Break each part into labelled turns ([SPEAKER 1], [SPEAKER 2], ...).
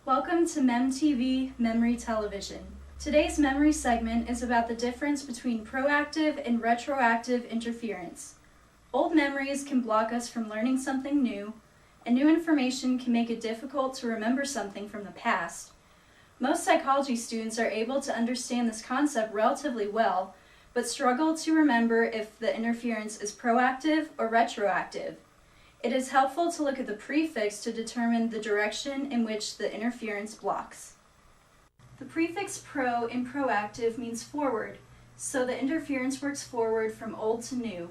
[SPEAKER 1] Welcome to MemTV Memory Television. Today's memory segment is about the difference between proactive and retroactive interference. Old memories can block us from learning something new, and new information can make it difficult to remember something from the past. Most psychology students are able to understand this concept relatively well, but struggle to remember if the interference is proactive or retroactive. It is helpful to look at the prefix to determine the direction in which the interference blocks. The prefix pro in proactive means forward, so the interference works forward from old to new.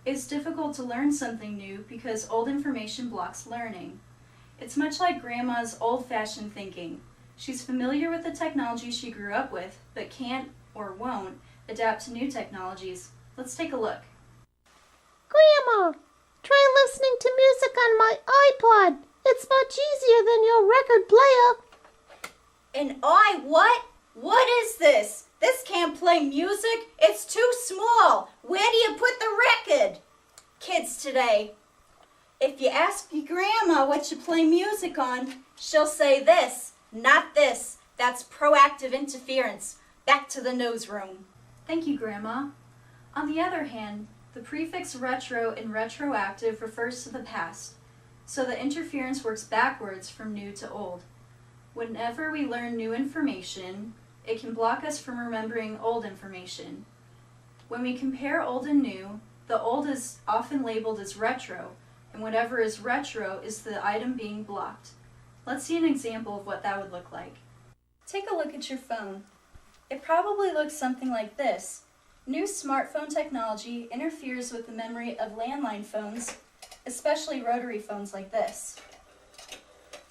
[SPEAKER 1] It's difficult to learn something new because old information blocks learning. It's much like Grandma's old-fashioned thinking. She's familiar with the technology she grew up with, but can't or won't adapt to new technologies. Let's take a look.
[SPEAKER 2] Grandma, try listening to music on my iPod. It's much easier than your record player.
[SPEAKER 3] What? What is this? This can't play music. It's too small. Where do you put the record? Kids today, if you ask your grandma what you play music on, she'll say this, not this. That's proactive interference. Back to the newsroom.
[SPEAKER 1] Thank you, Grandma. On the other hand, the prefix retro in retroactive refers to the past, so the interference works backwards from new to old. Whenever we learn new information, it can block us from remembering old information. When we compare old and new, the old is often labeled as retro, and whatever is retro is the item being blocked. Let's see an example of what that would look like. Take a look at your phone. It probably looks something like this. New smartphone technology interferes with the memory of landline phones, especially rotary phones like this.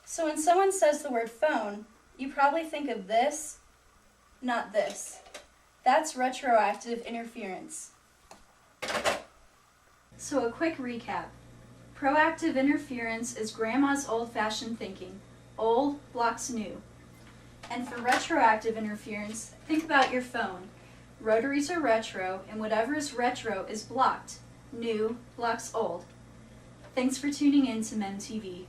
[SPEAKER 1] So when someone says the word phone, you probably think of this, not this. That's retroactive interference. So a quick recap. Proactive interference is Grandma's old-fashioned thinking. Old blocks new. And for retroactive interference, think about your phone. Rotaries are retro, and whatever is retro is blocked. New blocks old. Thanks for tuning in to MemTV.